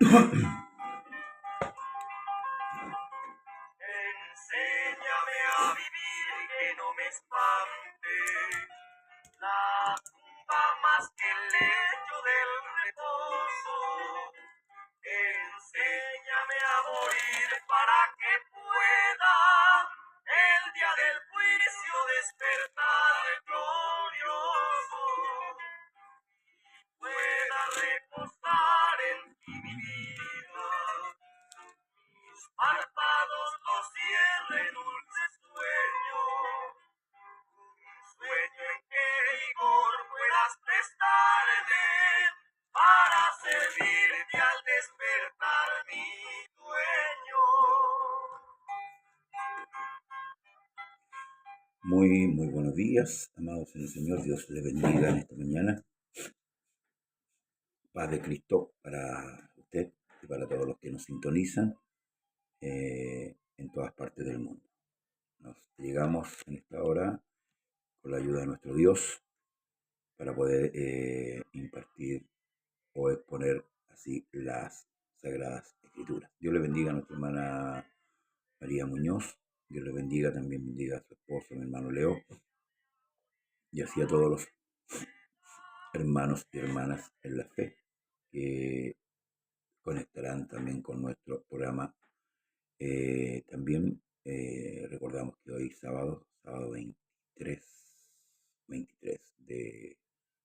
Enséñame a vivir que no me espante la tumba más que el lecho del reposo. Enséñame a morir para que pueda el día del juicio despertar glorioso. Pueda reposar en ti mi vida, mis párpados no cierren dulce sueño, un sueño en que vigor puedas prestarme para servirte al despertar mi dueño. Muy buenos días, amados en el Señor. Dios les bendiga en esta mañana. Paz de Cristo para usted y para todos los que nos sintonizan en todas partes del mundo. Nos llegamos en esta hora con la ayuda de nuestro Dios para poder impartir o exponer así las Sagradas Escrituras. Dios le bendiga a nuestra hermana María Muñoz. Dios le bendiga, también bendiga a su esposo, mi hermano Leo, y así a todos los hermanos y hermanas en la fe que conectarán también con nuestro programa. También recordamos que hoy sábado 23 de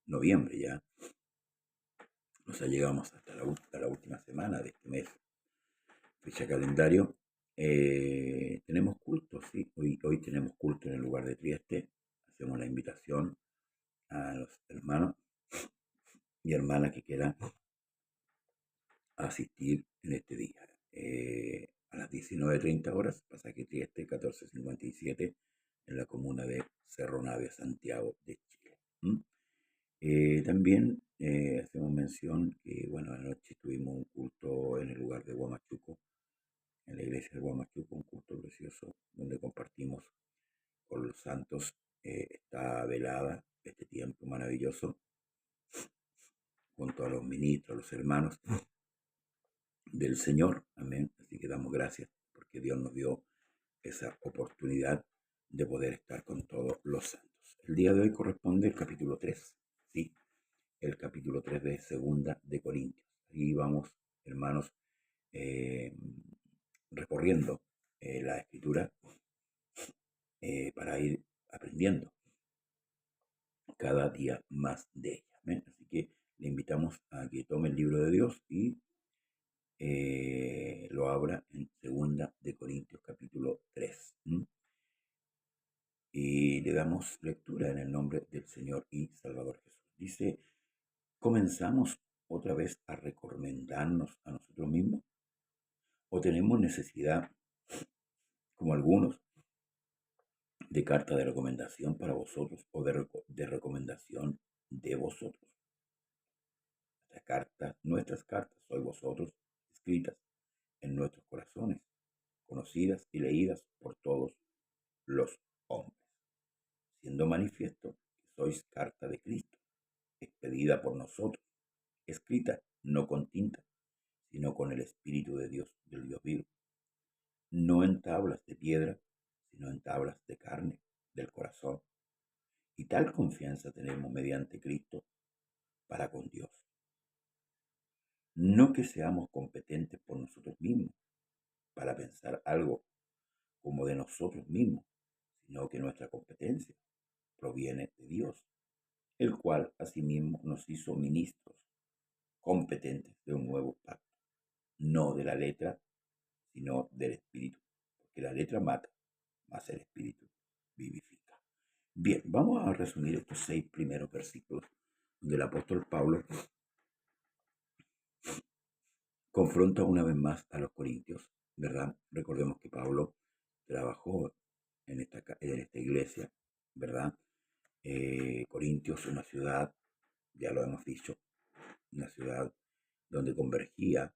noviembre ya, nos llegamos hasta la última semana de este mes, fecha calendario. Tenemos culto, sí, hoy tenemos culto en el lugar de Trieste. Hacemos la invitación a los hermanos y hermanas que quieran asistir en este día. A las 19:30 horas, pasaje Trieste 1457, en la comuna de Cerro Navia, Santiago de Chile. También hacemos mención que, bueno, anoche tuvimos un culto en el lugar de Huamachuco, en la iglesia de Huamachuco, un culto precioso donde compartimos con los santos esta velada, este tiempo maravilloso, junto a los ministros, los hermanos del Señor. Amén. Así que damos gracias porque Dios nos dio esa oportunidad de poder estar con todos los santos. El día de hoy corresponde el capítulo 3, ¿sí? El capítulo 3 de Segunda de Corintios. Ahí vamos, hermanos, recorriendo la escritura para ir aprendiendo cada día más de ella. ¿Ven? Así que le invitamos a que tome el libro de Dios y lo abra en Segunda de Corintios capítulo 3. Y le damos lectura en el nombre del Señor y Salvador Jesús. Dice: ¿comenzamos otra vez a recomendarnos a nosotros mismos? ¿O tenemos necesidad, como algunos, de carta de recomendación para vosotros o de recomendación de vosotros? Nuestras cartas, sois vosotros, escritas en nuestros corazones, conocidas y leídas por todos los hombres, siendo manifiesto que sois carta de Cristo, expedida por nosotros, escrita no con tinta, sino con el Espíritu de Dios, del Dios vivo, no en tablas de piedra, sino en tablas de carne, del corazón. Y tal confianza tenemos mediante Cristo para con Dios. No que seamos competentes por nosotros mismos para pensar algo como de nosotros mismos, sino que nuestra competencia proviene de Dios, el cual asimismo nos hizo ministros competentes de un nuevo pacto, no de la letra, sino del Espíritu, porque la letra mata, mas el Espíritu vivifica. Bien, vamos a resumir estos 6 primeros versículos donde el apóstol Pablo confronta una vez más a los corintios, ¿verdad? Recordemos que Pablo trabajó en esta iglesia, ¿verdad? Corintios, una ciudad, ya lo hemos dicho, una ciudad donde convergía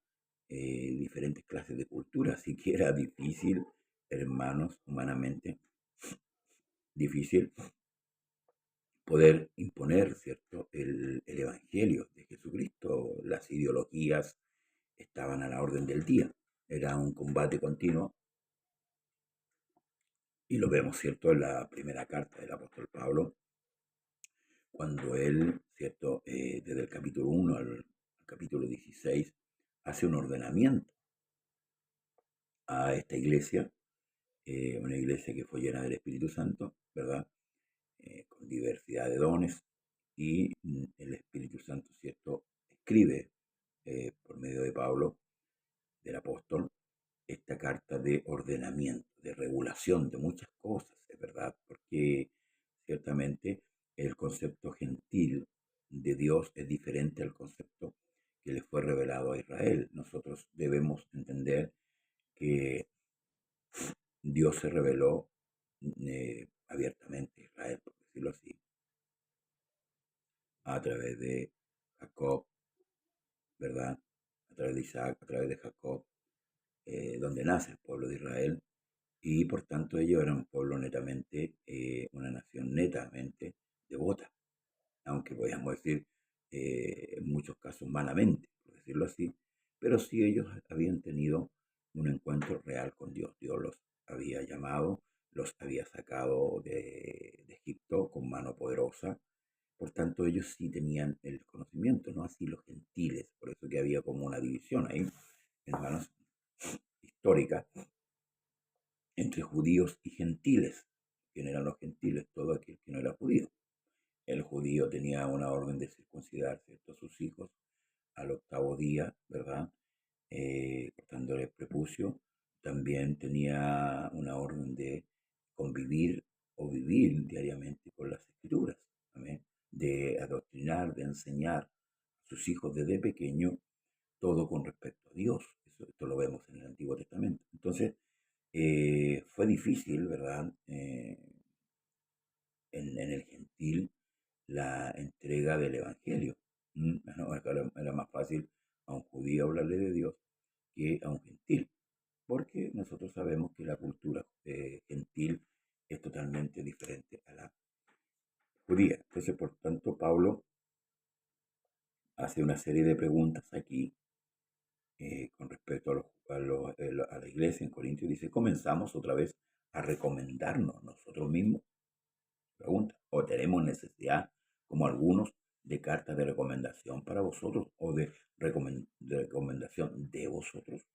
diferentes clases de cultura, así que era difícil, hermanos, humanamente difícil poder imponer, ¿cierto?, el evangelio de Jesucristo. Las ideologías estaban a la orden del día. Era un combate continuo y lo vemos, ¿cierto?, en la primera carta del apóstol Pablo, cuando él, ¿cierto?, desde el capítulo 1 al capítulo 16, hace un ordenamiento a esta iglesia, una iglesia que fue llena del Espíritu Santo, ¿verdad?, con diversidad de dones, y el Espíritu Santo, ¿cierto?, escribe por medio de Pablo, del apóstol, esta carta de ordenamiento, de regulación de muchas cosas, es verdad, porque ciertamente el concepto gentil de Dios es diferente al concepto que le fue revelado a Israel. Nosotros debemos entender que Dios se reveló abiertamente a Israel, por decirlo así, a través de Jacob, ¿verdad? A través de Isaac, a través de Jacob, donde nace el pueblo de Israel, y por tanto ellos eran un pueblo netamente, una nación netamente devota, aunque podríamos decir en muchos casos malamente, por decirlo así, pero sí ellos habían tenido un encuentro real con Dios. Dios los había llamado, los había sacado de Egipto con mano poderosa, por tanto ellos sí tenían el conocimiento, no así los gentiles, por eso que había como una división ahí, hermanos, histórica, entre judíos y gentiles. ¿Quién eran los gentiles? Todo aquel que no era judío. El judío tenía una orden de circuncidar, ¿cierto?, a sus hijos al octavo día, ¿verdad?, cortándole el prepucio. También tenía una orden de convivir o vivir diariamente con las escrituras, ¿amén?, de adoctrinar, de enseñar a sus hijos desde pequeño todo con respecto a Dios. Esto lo vemos en el Antiguo Testamento. Entonces, fue difícil, ¿verdad?, en el gentil la entrega del Evangelio. No, era más fácil a un judío hablarle de Dios que a un gentil, porque nosotros sabemos que la cultura gentil es totalmente diferente a la judía. Entonces, por tanto, Pablo hace una serie de preguntas aquí con respecto a la iglesia en Corintios. Dice, ¿comenzamos otra vez a recomendarnos nosotros mismos? Pregunta, ¿o tenemos necesidad, como algunos, de cartas de recomendación para vosotros o de recomendación de vosotros?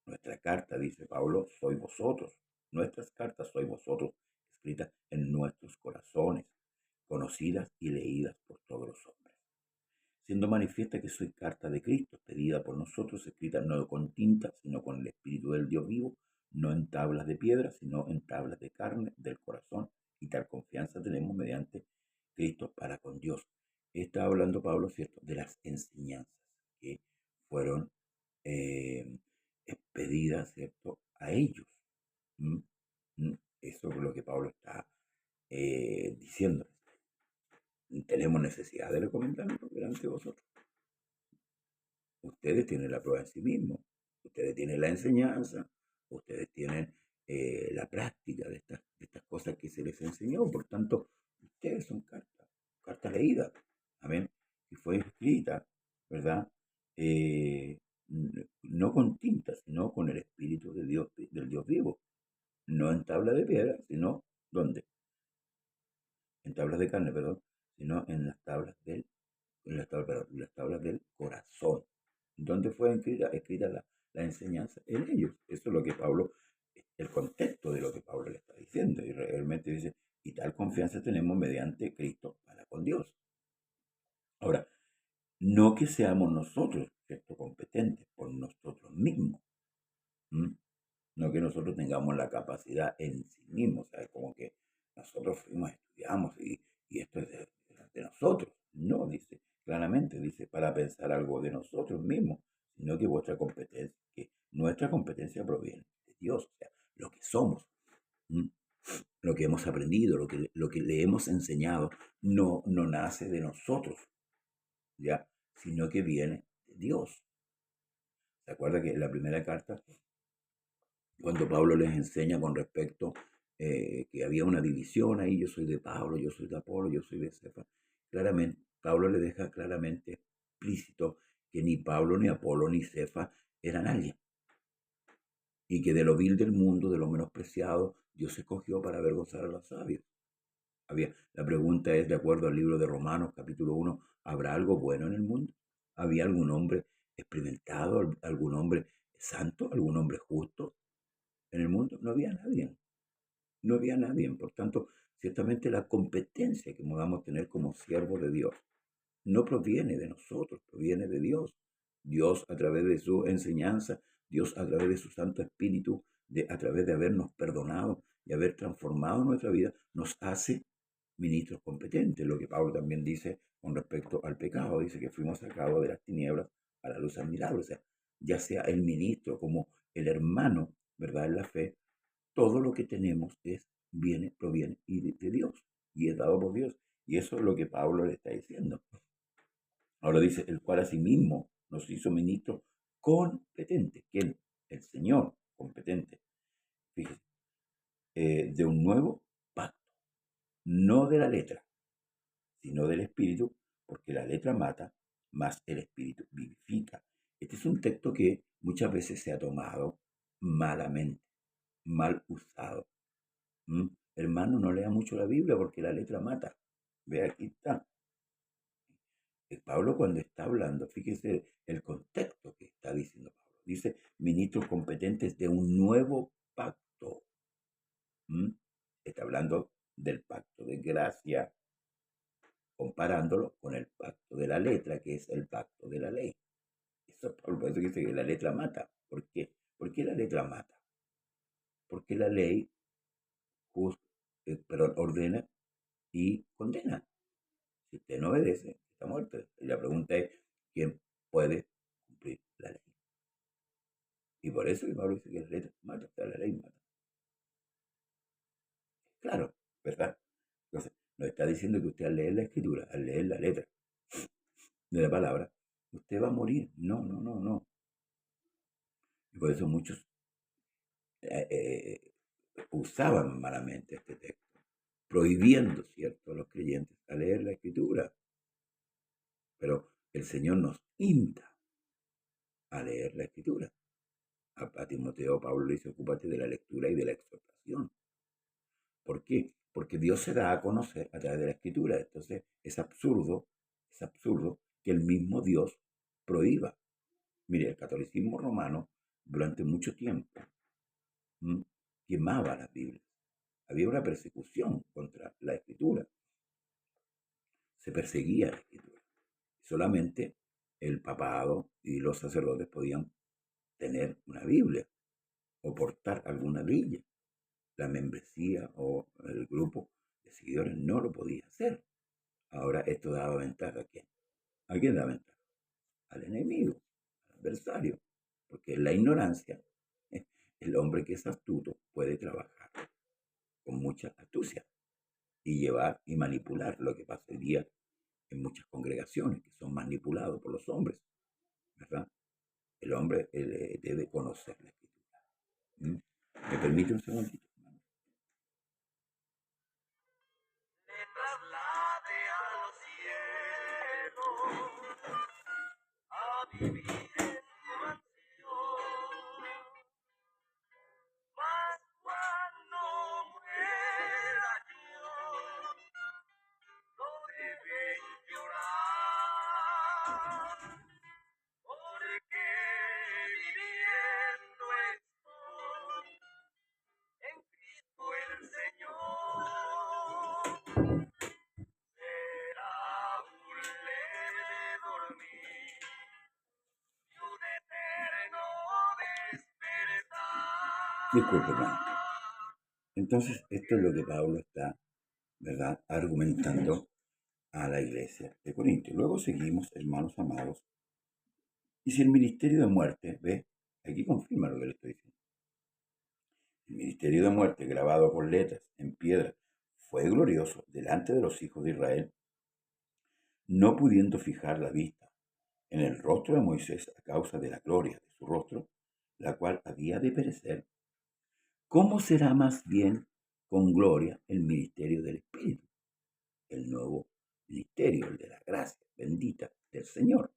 Nuestra carta, dice Pablo, sois vosotros. Nuestras cartas sois vosotros, escritas en nuestros corazones, conocidas y leídas por todos los hombres. Siendo manifiesta que soy carta de Cristo, pedida por nosotros, escrita no con tinta, sino con el Espíritu del Dios vivo, no en tablas de piedra, sino en tablas de carne, del corazón, y tal confianza tenemos mediante Cristo para con Dios. Está hablando Pablo, ¿cierto?, de las enseñanzas que fueron expedidas, ¿cierto?, a ellos. ¿Mm? ¿Mm? Eso es lo que Pablo está diciendo. Tenemos necesidad de recomendarlo delante de vosotros. Ustedes tienen la prueba en sí mismos, ustedes tienen la enseñanza, ustedes tienen la práctica de estas cosas que se les enseñó. Por tanto, ustedes son carta leída, amén, y fue escrita, ¿verdad? No con tinta, sino con el Espíritu de Dios, del Dios vivo, no en tabla de piedra, sino, ¿dónde? En tablas de carne, perdón, sino en las tablas del corazón, donde fue escrita la enseñanza en ellos. Eso es lo que Pablo, el contexto de lo que Pablo le está diciendo, y realmente dice, y tal confianza tenemos mediante Cristo para con Dios. Ahora, no que seamos nosotros, ¿cierto?, competentes por nosotros mismos, no que nosotros tengamos la capacidad en sí mismos, o sea, como que nosotros fuimos, estudiamos y esto es de nosotros. No, dice claramente, dice, para pensar algo de nosotros mismos, sino que nuestra competencia proviene de Dios, o sea, lo que somos, lo que hemos aprendido, lo que le hemos enseñado, no nace de nosotros, ¿ya?, sino que viene de Dios. ¿Se acuerda que en la primera carta, cuando Pablo les enseña con respecto que había una división ahí, yo soy de Pablo, yo soy de Apolo, yo soy de Cefas, claramente, Pablo le deja claramente explícito que ni Pablo, ni Apolo, ni Cefa eran alguien. Y que de lo vil del mundo, de lo menospreciado, Dios escogió para avergonzar a los sabios. La pregunta es, de acuerdo al libro de Romanos, capítulo 1, ¿habrá algo bueno en el mundo? ¿Había algún hombre experimentado, algún hombre santo, algún hombre justo en el mundo? No había nadie. No había nadie. Por tanto, ciertamente la competencia que podamos tener como siervos de Dios no proviene de nosotros, proviene de Dios. Dios a través de su enseñanza, Dios a través de su Santo Espíritu, a través de habernos perdonado y haber transformado nuestra vida, nos hace ministros competentes. Lo que Pablo también dice con respecto al pecado, dice que fuimos sacados de las tinieblas a la luz admirable. O sea, ya sea el ministro como el hermano, ¿verdad? En la fe, todo lo que tenemos proviene de Dios y es dado por Dios. Y eso es lo que Pablo le está diciendo. Ahora dice, el cual asimismo nos hizo ministros competentes. ¿Quién? El Señor competente. Fíjese, de un nuevo pacto, no de la letra, sino del Espíritu, porque la letra mata, mas el Espíritu vivifica. Este es un texto que muchas veces se ha tomado malamente, mal usado. Hermano, no lea mucho la Biblia porque la letra mata. Ve, aquí está. Pablo cuando está hablando, fíjese el contexto que está diciendo Pablo. Dice, ministros competentes de un nuevo pacto. Está hablando del pacto de gracia, comparándolo con el pacto de la letra, que es el pacto de la ley. Eso Pablo, por eso dice que la letra mata. ¿Por qué? ¿Por qué la letra mata? Porque la ley ordena y condena. Si usted no obedece, está muerto. Y la pregunta es, ¿quién puede cumplir la ley? Y por eso Pablo dice que la letra mata, o sea, la ley mata. Claro, ¿verdad? Entonces, no está diciendo que usted al leer la escritura, al leer la letra de la palabra, usted va a morir. No, no, no, no. Y por eso muchos usaban malamente este texto, prohibiendo, ¿cierto?, a los creyentes a leer la escritura. Pero el Señor nos insta a leer la escritura. A Timoteo, Pablo le dice, ocúpate de la lectura y de la exhortación. ¿Por qué? Porque Dios se da a conocer a través de la escritura. Entonces es absurdo que el mismo Dios prohíba. Mire, el catolicismo romano durante mucho tiempo quemaba las Biblias. Había una persecución contra la escritura. Se perseguía la escritura. Solamente el papado y los sacerdotes podían tener una Biblia o portar alguna de ellas. La membresía o el grupo de seguidores no lo podía hacer. Ahora esto daba ventaja a quién. ¿A quién da ventaja? Al enemigo, al adversario. Porque en la ignorancia, el hombre que es astuto puede trabajar con mucha astucia y llevar y manipular lo que pasa hoy día en muchas congregaciones que son manipulados por los hombres, ¿verdad? El hombre debe conocer la escritura. ¿Me permite un segundito? Le traslade a los cielos a vivir en su mansión. Mas cuando muera yo, no deben llorar, porque viviendo estoy en Cristo el Señor. Será un leve dormir y un eterno despertar. Disculpe, hermano. Entonces, esto es lo que Pablo está, ¿verdad?, argumentando a la iglesia de Corinto. Luego seguimos, hermanos amados. Y si el ministerio de muerte, ¿ve? Aquí confirma lo que le estoy diciendo. El ministerio de muerte, grabado con letras en piedra, fue glorioso delante de los hijos de Israel, no pudiendo fijar la vista en el rostro de Moisés a causa de la gloria de su rostro, la cual había de perecer. ¿Cómo será más bien con gloria el ministerio del Espíritu? El nuevo ministerio, el de la gracia bendita del Señor.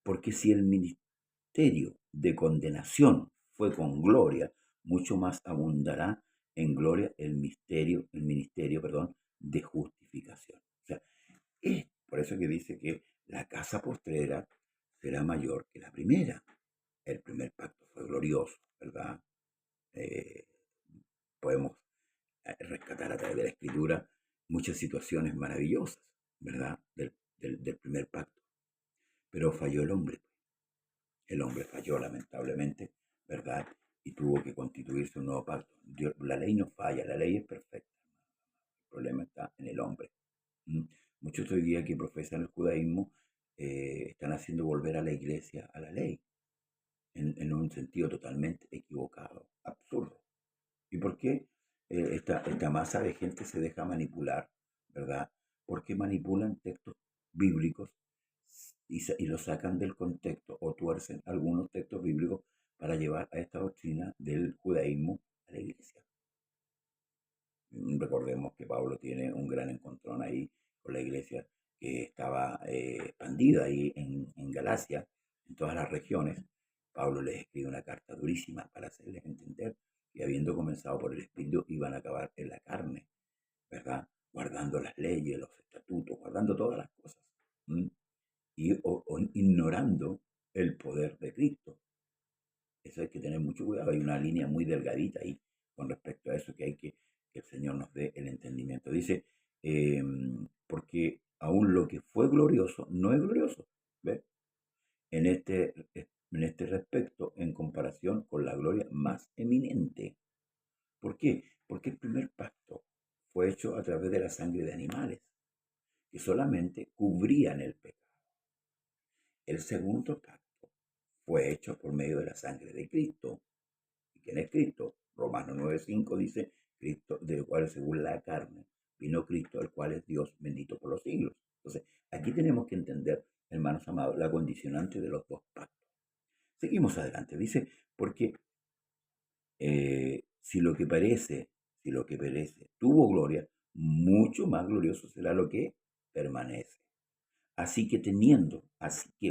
Porque si el ministerio de condenación fue con gloria, mucho más abundará en gloria el ministerio, de justificación. O sea, es por eso que dice que la casa postrera será mayor que la primera. El primer pacto fue glorioso, ¿verdad? Eh, Podemos rescatar a través de la escritura muchas situaciones maravillosas, ¿verdad? Del primer pacto. Pero falló el hombre. El hombre falló lamentablemente, ¿verdad? Y tuvo que constituirse un nuevo pacto. La ley no falla, la ley es perfecta. El problema está en el hombre. ¿Mm? Muchos hoy día que profesan el judaísmo están haciendo volver a la iglesia a la ley, en un sentido totalmente equivocado, absurdo. ¿Y por qué esta masa de gente se deja manipular, verdad? Porque manipulan textos bíblicos y los sacan del contexto o tuercen algunos textos bíblicos para llevar a esta doctrina del judaísmo a la iglesia. Recordemos que Pablo tiene un gran encontrón ahí con la iglesia que estaba expandida ahí en Galacia, en todas las regiones. Pablo les escribe una carta durísima para hacerles entender que habiendo comenzado por el Espíritu iban a acabar en la carne, ¿verdad? Guardando las leyes, los estatutos, guardando todas las cosas. ¿Mm? O ignorando el poder de Cristo. Eso hay que tener mucho cuidado. Hay una línea muy delgadita ahí con respecto a eso que hay que el Señor nos dé el entendimiento. Dice, porque aún lo que fue glorioso no es glorioso. ¿Ves? En este respecto, en comparación con la gloria más eminente. ¿Por qué? Porque el primer pacto fue hecho a través de la sangre de animales, que solamente cubrían el pecado. El segundo pacto fue hecho por medio de la sangre de Cristo. ¿Y quién es Cristo? Romanos 9:5 dice, Cristo, del cual según la carne vino Cristo, el cual es Dios bendito por los siglos. Entonces, aquí tenemos que entender, hermanos amados, la condicionante de los dos pactos. Seguimos adelante. Dice, porque si lo que perece tuvo gloria, mucho más glorioso será lo que permanece. O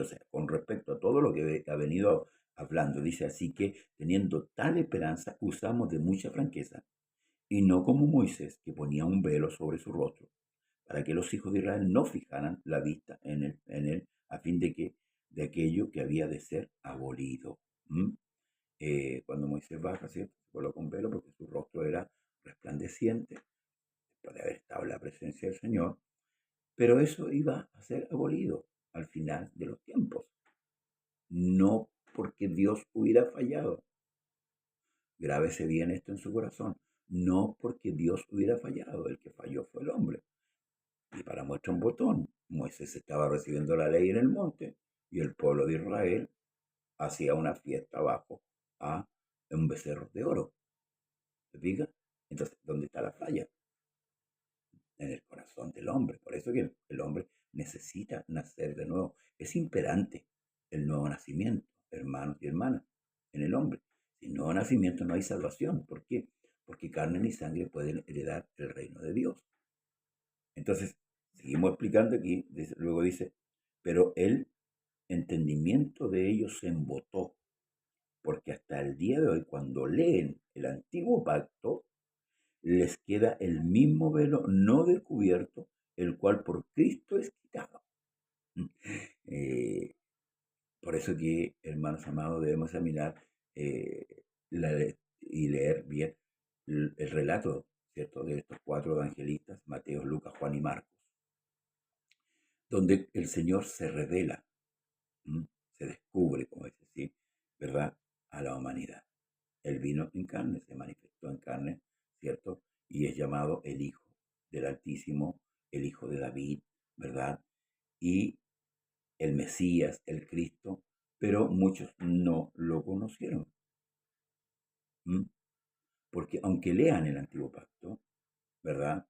sea, con respecto a todo lo que ha venido hablando, dice, así que teniendo tal esperanza, usamos de mucha franqueza, y no como Moisés, que ponía un velo sobre su rostro, para que los hijos de Israel no fijaran la vista en él a fin de aquello que había de ser abolido. ¿Mm? Cuando Moisés baja, ¿cierto? Se coloca un velo porque su rostro era resplandeciente, después de haber estado en la presencia del Señor, pero eso iba a ser abolido al final de los tiempos. No porque Dios hubiera fallado. Grábese bien esto en su corazón. No porque Dios hubiera fallado. El que falló fue el hombre. Y para muestra un botón, Moisés estaba recibiendo la ley en el monte y el pueblo de Israel hacía una fiesta abajo a un becerro de oro. ¿Se fija? Entonces, ¿dónde está la falla? En el corazón del hombre. Por eso que el hombre necesita nacer de nuevo. Es imperante el nuevo nacimiento, hermanos y hermanas, en el hombre. Sin nuevo nacimiento no hay salvación. ¿Por qué? Porque carne ni sangre pueden heredar el reino de Dios. Entonces, seguimos explicando aquí, luego dice, pero el entendimiento de ellos se embotó, porque hasta el día de hoy, cuando leen el antiguo pacto, les queda el mismo velo no descubierto, el cual por Cristo es quitado. Eh, por eso que, hermanos amados, debemos examinar eh, y leer bien el relato, ¿cierto?, de estos cuatro evangelistas, Mateo, Lucas, Juan y Marcos, donde el Señor se revela, se descubre, como es decir, ¿verdad?, a la humanidad. Él vino en carne, se manifestó en carne, ¿cierto? Y es llamado el Hijo del Altísimo, el Hijo de David, ¿verdad? Y el Mesías, el Cristo, pero muchos no lo conocieron. Porque aunque lean el Antiguo Pacto, ¿verdad?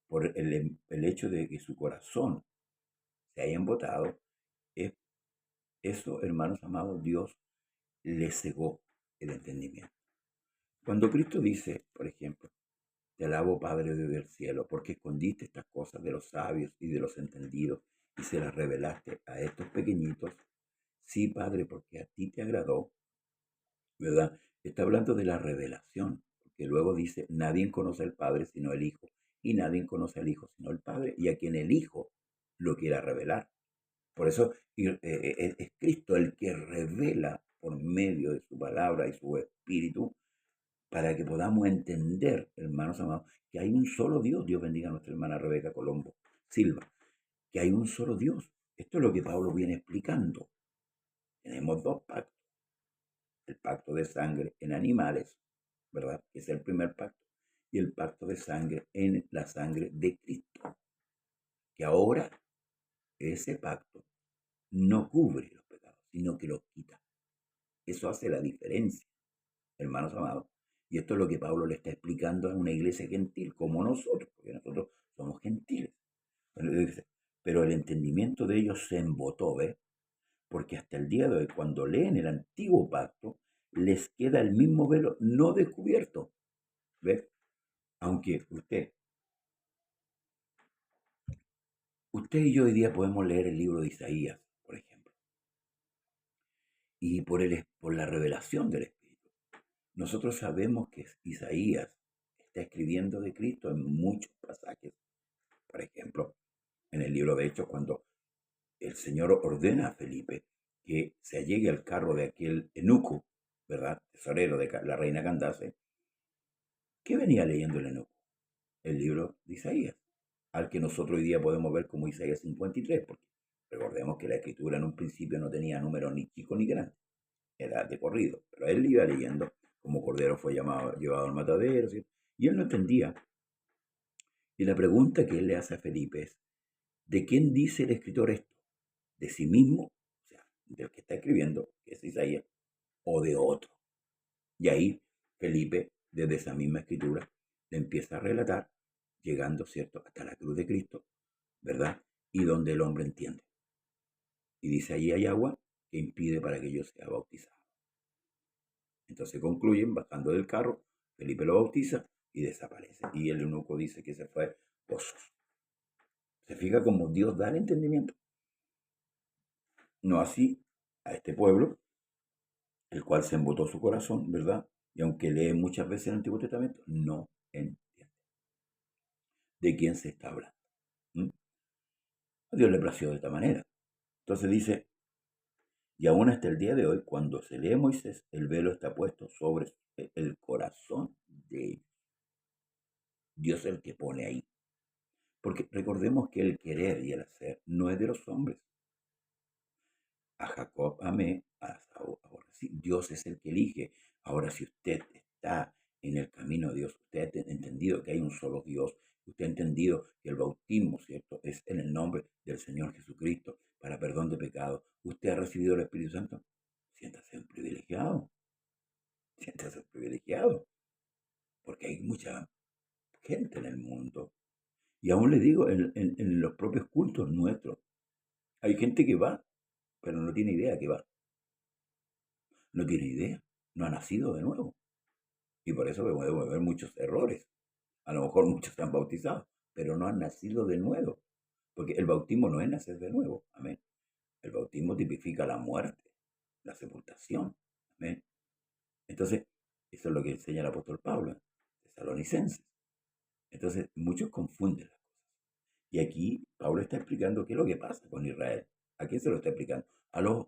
Por el hecho de que su corazón se haya embotado, eso, hermanos amados, Dios les cegó el entendimiento. Cuando Cristo dice, por ejemplo, te alabo, Padre del cielo, porque escondiste estas cosas de los sabios y de los entendidos y se las revelaste a estos pequeñitos, Sí, Padre, porque a ti te agradó, ¿verdad? Está hablando de la revelación, porque luego dice, nadie conoce al Padre sino el Hijo, y nadie conoce al Hijo sino el Padre, y a quien el Hijo lo quiera revelar. Por eso es Cristo el que revela por medio de su palabra y su espíritu para que podamos entender, hermanos amados, que hay un solo Dios. Dios bendiga a nuestra hermana Rebeca Colombo Silva, que hay un solo Dios. Esto es lo que Pablo viene explicando. Tenemos dos pactos. El pacto de sangre en animales, ¿verdad? Que es el primer pacto. Y el pacto de sangre en la sangre de Cristo. Que ahora ese pacto no cubre los pecados, sino que los quita. Eso hace la diferencia, hermanos amados. Y esto es lo que Pablo le está explicando a una iglesia gentil, como nosotros, porque nosotros somos gentiles. Pero el entendimiento de ellos se embotó, ¿ves? Porque hasta el día de hoy, cuando leen el antiguo pacto, les queda el mismo velo no descubierto, ¿ves? Aunque usted y yo hoy día podemos leer el libro de Isaías, por ejemplo, y por la revelación del Espíritu. Nosotros sabemos que Isaías está escribiendo de Cristo en muchos pasajes. Por ejemplo, en el libro de Hechos, cuando el Señor ordena a Felipe que se allegue al carro de aquel eunuco, ¿verdad? Tesorero de la reina Candace. ¿Qué venía leyendo el eunuco? El libro de Isaías, al que nosotros hoy día podemos ver como Isaías 53, porque recordemos que la escritura en un principio no tenía número ni chico ni grande, era de corrido, pero él iba leyendo como cordero fue llevado al matadero, ¿sí? Y él no entendía. Y la pregunta que él le hace a Felipe es, ¿de quién dice el escritor esto? ¿De sí mismo? O sea, del que está escribiendo, que es Isaías, o de otro. Y ahí Felipe, desde esa misma escritura, le empieza a relatar, llegando, ¿cierto?, hasta la cruz de Cristo, ¿verdad? Y donde el hombre entiende. Y dice, allí hay agua que impide para que yo sea bautizado. Entonces concluyen, bajando del carro, Felipe lo bautiza y desaparece. Y el eunuco dice que se fue pozos. Se fija como Dios da el entendimiento. No así a este pueblo, el cual se embotó su corazón, ¿verdad? Y aunque lee muchas veces el Antiguo Testamento, no entiende de quién se está hablando. ¿Mm? A Dios le plació de esta manera. Entonces dice, y aún hasta el día de hoy, cuando se lee Moisés, el velo está puesto sobre el corazón de ellos. Dios es el que pone ahí. Porque recordemos que el querer y el hacer no es de los hombres. A Jacob amé, a Saúl aborrecí. Dios es el que elige. Ahora, si usted está en el camino de Dios, usted ha entendido que hay un solo Dios, usted ha entendido que el bautismo, ¿cierto?, es en el nombre del Señor Jesucristo para perdón de pecados. Usted ha recibido el Espíritu Santo. Siéntase un privilegiado. Siéntase un privilegiado. Porque hay mucha gente en el mundo. Y aún le digo, en los propios cultos nuestros, hay gente que va, pero no tiene idea que va. No tiene idea. No ha nacido de nuevo. Y por eso podemos ver muchos errores. A lo mejor muchos están bautizados, pero no han nacido de nuevo. Porque el bautismo no es nacer de nuevo. Amén. El bautismo tipifica la muerte, la sepultación. Amén. Entonces, eso es lo que enseña el apóstol Pablo en Tesalonicenses. Entonces, muchos confunden las cosas. Y aquí Pablo está explicando qué es lo que pasa con Israel. ¿A quién se lo está explicando? A los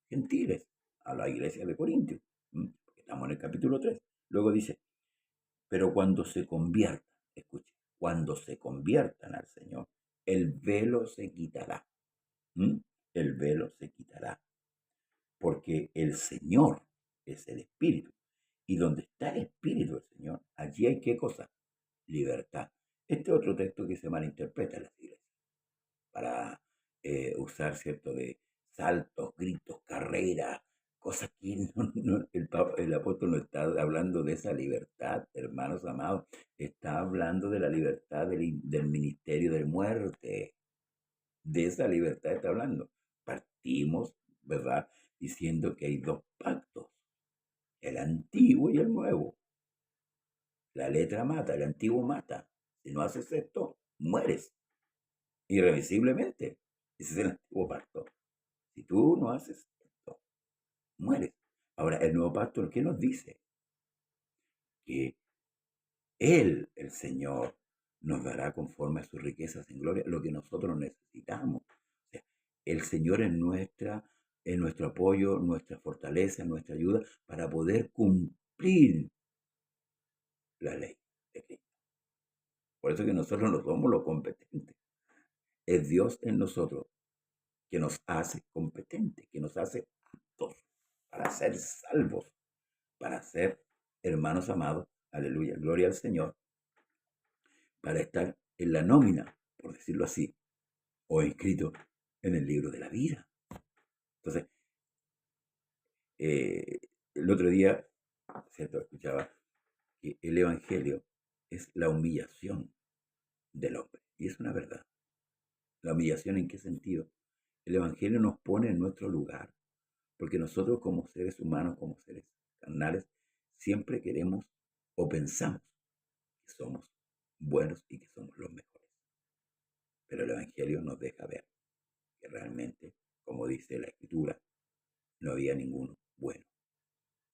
gentiles, a la iglesia de Corintios. Porque estamos en el capítulo 3. Luego dice, pero cuando se conviertan, escuchen, cuando se conviertan al Señor, el velo se quitará. El velo se quitará. Porque el Señor es el Espíritu. Y donde está el Espíritu del Señor, allí hay qué cosa? Libertad. Este otro texto que se malinterpreta en las iglesias para usar, ¿cierto?, de saltos, gritos, carreras, cosas que el apóstol no está hablando de esa libertad, hermanos amados, está hablando de la libertad del ministerio de muerte, de esa libertad está hablando. Partimos, ¿verdad?, diciendo que hay dos pactos, el antiguo y el nuevo. La letra mata, el antiguo mata. Si no haces esto, mueres irreversiblemente. Ese es el antiguo pacto. Si tú no haces esto, mueres. Ahora, el nuevo pacto, ¿qué nos dice? Que Él, el Señor, nos dará conforme a sus riquezas en gloria lo que nosotros necesitamos. O sea, el Señor es nuestro apoyo, nuestra fortaleza, nuestra ayuda para poder cumplir la ley de Cristo. Por eso que nosotros no somos los competentes. Es Dios en nosotros que nos hace competentes, que nos hace aptos para ser salvos, para ser hermanos amados. Aleluya, gloria al Señor, para estar en la nómina, por decirlo así, o inscrito en el libro de la vida. Entonces, el otro día, ¿cierto? Escuchaba que el Evangelio es la humillación del hombre. Y es una verdad. ¿La humillación en qué sentido? El Evangelio nos pone en nuestro lugar, porque nosotros como seres humanos, como seres carnales, siempre queremos o pensamos que somos buenos y que somos los mejores. Pero el Evangelio nos deja ver que realmente, como dice la Escritura, no había ninguno bueno.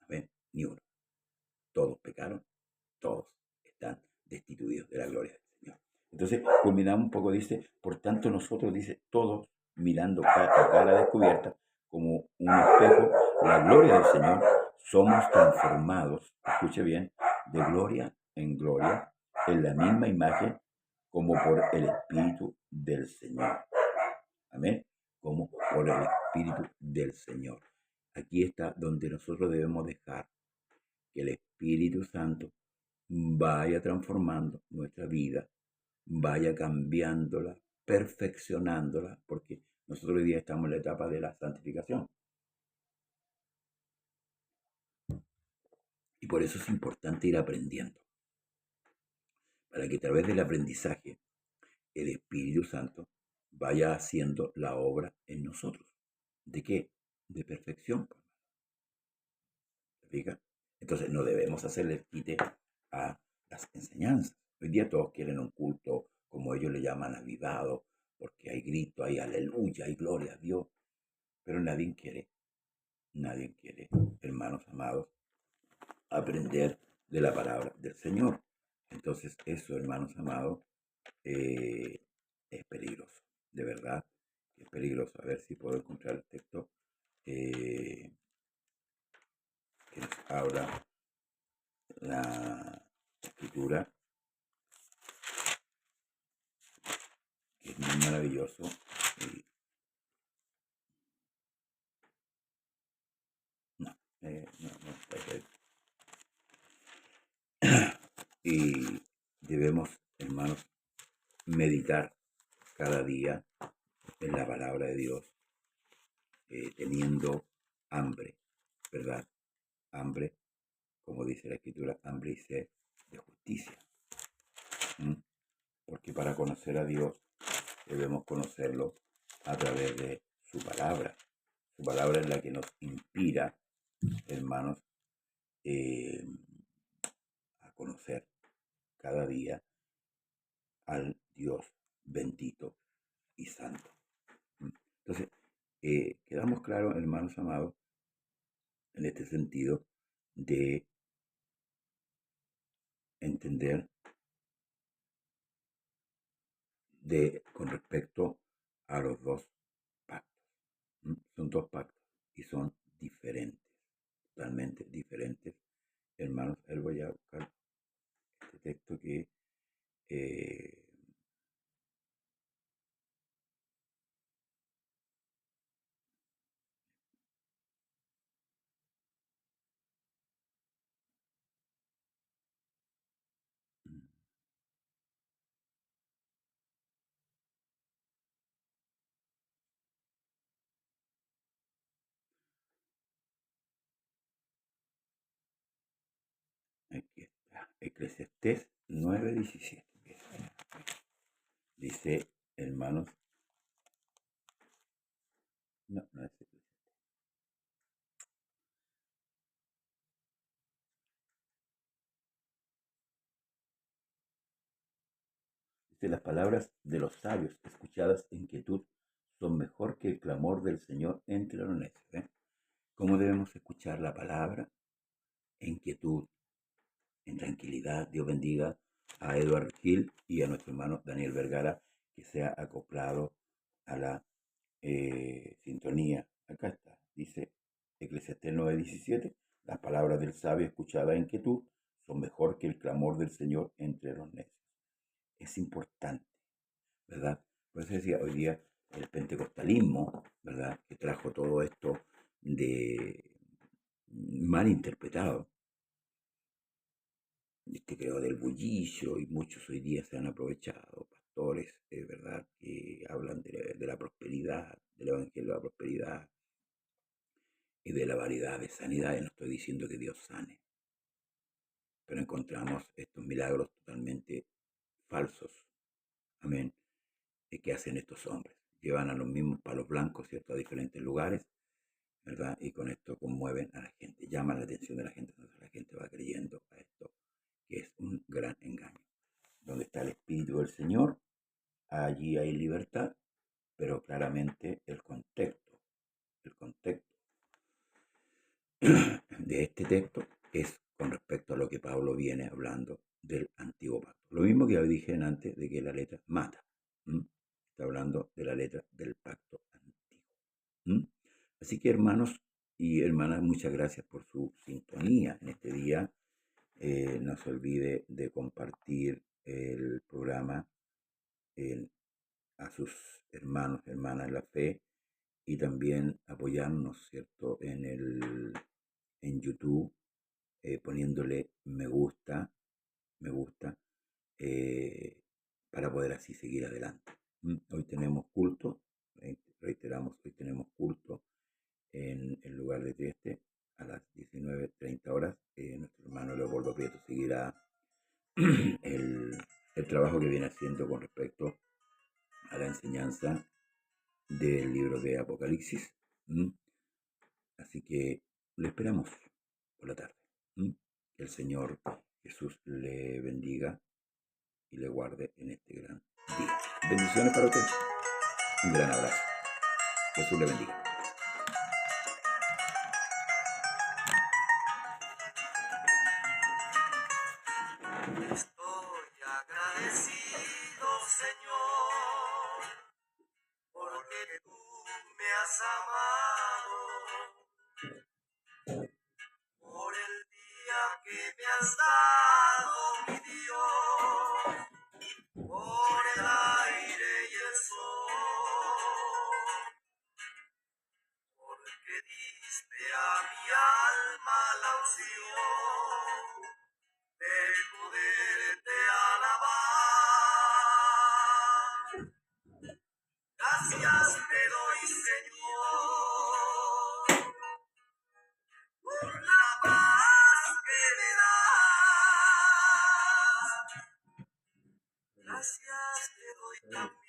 Amén. Ni uno. Todos pecaron, todos están destituidos de la gloria del Señor. Entonces, culminamos un poco, dice, por tanto nosotros, dice, todos mirando a cara descubierta, como un espejo, la gloria del Señor, somos transformados, escuche bien, de gloria en gloria, en la misma imagen, como por el Espíritu del Señor. Amén. Como por el Espíritu del Señor. Aquí está donde nosotros debemos dejar que el Espíritu Santo vaya transformando nuestra vida, vaya cambiándola, perfeccionándola, porque nosotros hoy día estamos en la etapa de la santificación. Y por eso es importante ir aprendiendo, para que a través del aprendizaje el Espíritu Santo vaya haciendo la obra en nosotros. ¿De qué? De perfección. ¿Se fija? Entonces no debemos hacerle quite a las enseñanzas. Hoy día todos quieren un culto, como ellos le llaman, avivado, porque hay grito, hay aleluya, hay gloria a Dios. Pero nadie quiere, hermanos amados, aprender de la palabra del Señor. Entonces eso, hermanos amados, es peligroso, de verdad, es peligroso. A ver si puedo encontrar el texto que nos habla la Escritura, que es muy maravilloso. Y, no, y debemos, hermanos, meditar cada día en la palabra de Dios, teniendo hambre, ¿verdad? Hambre, como dice la Escritura, hambre y sed de justicia. Porque para conocer a Dios debemos conocerlo a través de su palabra. Su palabra es la que nos inspira, hermanos, a conocer cada día al Dios bendito y santo. Entonces, quedamos claros, hermanos amados, en este sentido de entender con respecto a los dos pactos. Son dos pactos y son diferentes, totalmente diferentes. Hermanos, él voy a buscar este texto que aquí está, Eclesiastés 9:17. Dice, hermanos, no es Eclesiastés. Dice, las palabras de los sabios escuchadas en quietud son mejor que el clamor del Señor entre los necios. ¿Cómo debemos escuchar la palabra? En quietud, en tranquilidad. Dios bendiga a Edward Gil y a nuestro hermano Daniel Vergara, que se ha acoplado a la sintonía. Acá está, dice Eclesiastés 9:17, las palabras del sabio escuchadas en quietud son mejor que el clamor del Señor entre los necios. Es importante, ¿verdad? Por eso decía, hoy día el pentecostalismo, ¿verdad? Que trajo todo esto de mal interpretado, que creó del bullicio, y muchos hoy día se han aprovechado, pastores, ¿verdad? Que hablan de la prosperidad, del evangelio de la prosperidad y de la variedad de sanidades. No estoy diciendo que Dios sane, pero encontramos estos milagros totalmente falsos, amén, que hacen estos hombres. Llevan a los mismos palos blancos, ¿cierto?, a diferentes lugares, ¿verdad? Y con esto conmueven a la gente, llaman la atención de la gente, entonces la gente va creyendo a esto, que es un gran engaño. Donde está el Espíritu del Señor, allí hay libertad, pero claramente el contexto de este texto es con respecto a lo que Pablo viene hablando del antiguo pacto. Lo mismo que ya dije antes de que la letra mata. Está hablando de la letra del pacto antiguo. Así que, hermanos y hermanas, muchas gracias por su sintonía en este día. No se olvide de compartir el programa a sus hermanos, hermanas en la fe, y también apoyarnos, ¿cierto?, en YouTube, poniéndole me gusta, para poder así seguir adelante. Hoy tenemos culto, reiteramos, hoy tenemos culto en el lugar de Trieste a las 19:30 horas. Nuestro hermano Leopoldo Prieto seguirá el trabajo que viene haciendo con respecto a la enseñanza del libro de Apocalipsis. Así que lo esperamos por la tarde. Que el Señor Jesús le bendiga y le guarde en este gran día. Bendiciones para usted. Un gran abrazo. Jesús le bendiga. Estoy agradecido, Señor, porque tú me has amado, por el día que me has dado, mi Dios, por el aire y el sol, porque diste a mi alma la unción de poderte alabar. Gracias te doy, Señor, por la paz que me das. Gracias te doy también